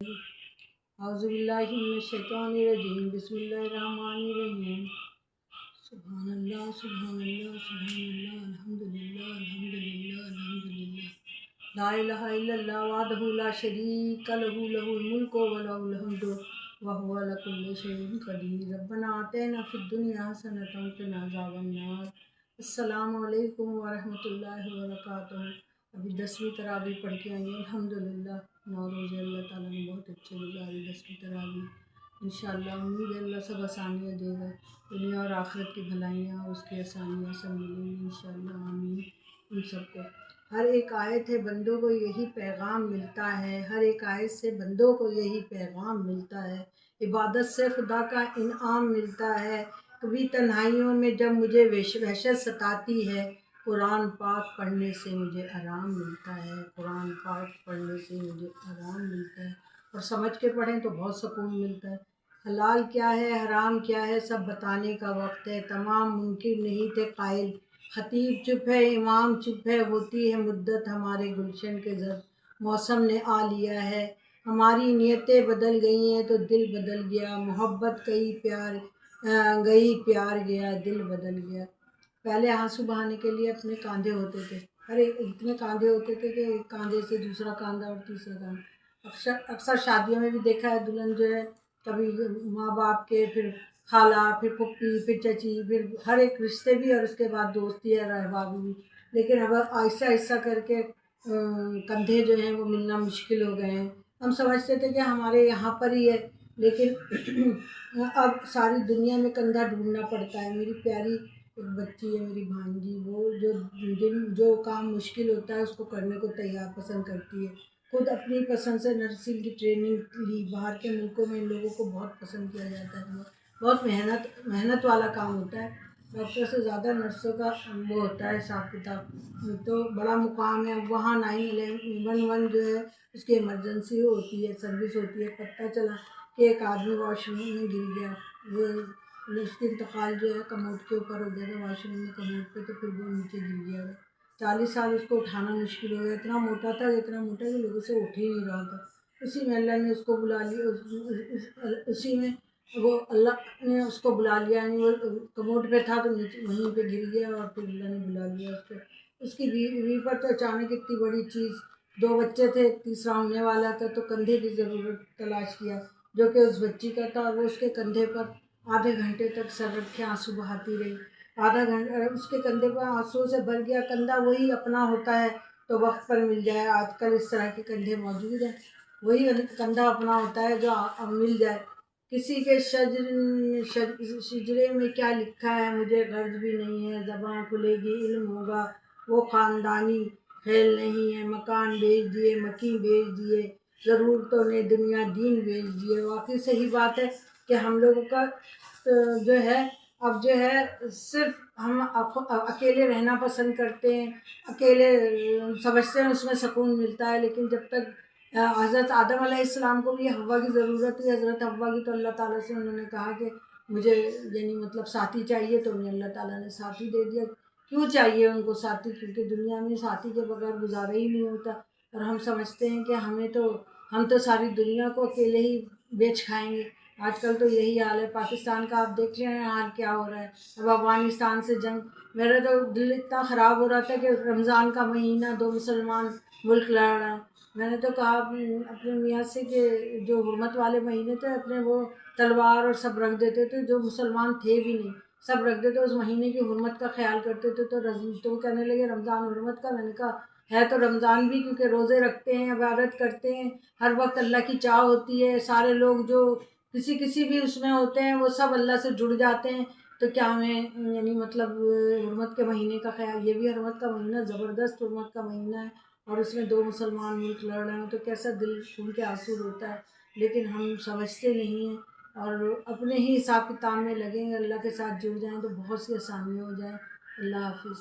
اعوذ باللہ من الشیطان الرجیم بسم اللہ الرحمن الرحیم سبحان اللہ سبحان اللہ سبحان اللہ الحمدللہ الحمدللہ الحمدللہ لا الہ الا اللہ وحدہ لا شریک لہ لہ الملک ولہ الحمد وہو علی کل شیء قدیر ربنا آتنا فی الدنیا حسنۃ وقنا عذاب النار۔ السلام علیکم ورحمۃ اللہ وبرکاتہ۔ ابھی 10ویں تراویح پڑھ کے آئی ہیں الحمدللہ۔ 9 روزے اللہ تعالیٰ نے بہت اچھے گزاری 10ویں تراویح۔ انشاءاللہ امید ہے اللہ سب آسانیاں دے گا، دنیا اور آخرت کی بھلائیاں اور اس کی آسانیاں سب ملیں گی انشاءاللہ، آمین۔ ان سب کو ہر ایک آیت ہے بندوں کو یہی پیغام ملتا ہے، ہر ایک آیت سے بندوں کو یہی پیغام ملتا ہے، عبادت سے خدا کا انعام ملتا ہے۔ کبھی تنہائیوں میں جب مجھے وحشت ستاتی ہے، قرآن پاک پڑھنے سے مجھے آرام ملتا ہے، قرآن پاک پڑھنے سے مجھے آرام ملتا ہے، اور سمجھ کے پڑھیں تو بہت سکون ملتا ہے۔ حلال کیا ہے حرام کیا ہے سب بتانے کا وقت ہے، تمام منکر نہیں تھے قائل، خطیب چپ ہے امام چپ ہے، ہوتی ہے مدت ہمارے گلشن کے زر، موسم نے آ لیا ہے، ہماری نیتیں بدل گئی ہیں تو دل بدل گیا، محبت گئی پیار گیا دل بدل گیا۔ پہلے آنسو بہانے کے لیے اپنے کاندھے ہوتے تھے، ہر ایک اتنے کاندھے ہوتے تھے کہ ایک کاندھے سے دوسرا کاندھا اور تیسرا کاندھا۔ اکثر شادیوں میں بھی دیکھا ہے دلہن جو ہے کبھی ماں باپ کے، پھر خالہ، پھر پھپھی، پھر چچی، پھر ہر ایک رشتے بھی، اور اس کے بعد دوستی اور احباب بھی، لیکن اب آہستہ آہستہ کر کے کندھے جو ہیں وہ ملنا مشکل ہو گئے ہیں۔ ہم سمجھتے تھے کہ ہمارے یہاں پر ہی ہے، لیکن اب ساری دنیا میں کندھا ڈھونڈنا پڑتا ہے۔ میری پیاری ایک بچی ہے میری بھانجی، وہ جو کام مشکل ہوتا ہے اس کو کرنے کو تیار پسند کرتی ہے، خود اپنی پسند سے نرسنگ کی ٹریننگ لی، باہر کے ملکوں میں ان لوگوں کو بہت پسند کیا جاتا ہے، بہت محنت والا کام ہوتا ہے، ڈاکٹر سے زیادہ نرسوں کا وہ ہوتا ہے حساب کتاب، تو بڑا مقام ہے۔ وہاں 911 جو ہے اس کی ایمرجنسی ہوتی ہے، سروس ہوتی ہے، پتہ چلا کہ ایک آدمی واش روم میں گر گیا، وہ اس کی انتقال جو ہے کموڈ کے اوپر ہو گیا تھا، واش روم میں کموڈ پہ، تو پھر وہ نیچے گر گیا تھا۔ 40 سال اس کو اٹھانا مشکل ہو گیا، اتنا موٹا تھا کہ لوگوں سے اٹھ ہی نہیں رہا تھا۔ اسی میں اللہ نے اس کو بلا لیا، اسی میں وہ اللہ نے اس کو بلا لیا، یعنی وہ کموڈ پہ تھا تو نیچے وہیں پہ گر گیا، اور پھر اللہ نے بلا لیا اس کو۔ اس کی بیوی پر تو اچانک اتنی بڑی چیز، 2 بچے تھے، تیسرا ہونے والا تھا، تو کندھے کی ضرورت تلاش کیا جو کہ اس بچی کا تھا، اور وہ اس کے کندھے پر آدھے گھنٹے تک سر رکھے آنسو بہاتی رہی، آدھا گھنٹہ اس کے کندھے پر آنسو سے بھر گیا۔ کندھا وہی اپنا ہوتا ہے تو وقت پر مل جائے، آج کل اس طرح کے کندھے موجود ہیں، وہی کندھا اپنا ہوتا ہے جو مل جائے۔ کسی کے شجرے میں کیا لکھا ہے مجھے غرض بھی نہیں ہے، زباں کھلے گی علم ہوگا، وہ خاندانی خیل نہیں ہے، مکان بیچ دیے مکی بیچ دیے، ضرورتوں نے دنیا دین بیچ دیے۔ واقعی صحیح بات ہے کہ ہم لوگوں کا جو ہے اب جو ہے صرف ہم اکیلے رہنا پسند کرتے ہیں، اکیلے سمجھتے ہیں اس میں سکون ملتا ہے، لیکن جب تک حضرت آدم علیہ السلام کو بھی حوا کی ضرورت تھی، حضرت حوا کی، تو اللہ تعالیٰ سے انہوں نے کہا کہ مجھے یعنی مطلب ساتھی چاہیے، تو انہیں اللہ تعالیٰ نے ساتھی دے دیا۔ کیوں چاہیے ان کو ساتھی؟ کیونکہ دنیا میں ساتھی کے بغیر گزارا ہی نہیں ہوتا، اور ہم سمجھتے ہیں کہ ہم تو ساری دنیا کو اکیلے ہی بیچ کھائیں گے۔ آج کل تو یہی حال ہے، پاکستان کا آپ دیکھ رہے ہیں حال کیا ہو رہا ہے، اب افغانستان سے جنگ، میرا تو دل اتنا خراب ہو رہا تھا کہ رمضان کا مہینہ 2 مسلمان ملک لڑ رہے ہیں، میں نے تو کہا اپنے میاں سے کہ جو حرمت والے مہینے تھے اپنے وہ تلوار اور سب رکھ دیتے تھے، جو مسلمان تھے بھی نہیں سب رکھ دیتے، اس مہینے کی حرمت کا خیال کرتے تھے، تو وہ کہنے لگے رمضان حرمت کا، میں نے کہا ہے تو رمضان بھی، کیونکہ روزے رکھتے ہیں، عبادت کرتے ہیں، ہر وقت اللہ کی چاہ ہوتی ہے، سارے لوگ جو کسی بھی اس میں ہوتے ہیں وہ سب اللہ سے جڑ جاتے ہیں، تو کیا ہمیں یعنی مطلب حرمت کے مہینے کا خیال، یہ بھی حرمت کا مہینہ زبردست حرمت کا مہینہ ہے، اور اس میں 2 مسلمان ملک لڑ رہے ہیں، تو کیسا دل کھول کے آنسو روتا ہے، لیکن ہم سمجھتے نہیں ہیں، اور اپنے ہی حساب کتاب میں لگیں گے، اللہ کے ساتھ جڑ جائیں تو بہت سی آسانیاں ہو جائیں۔ اللہ حافظ۔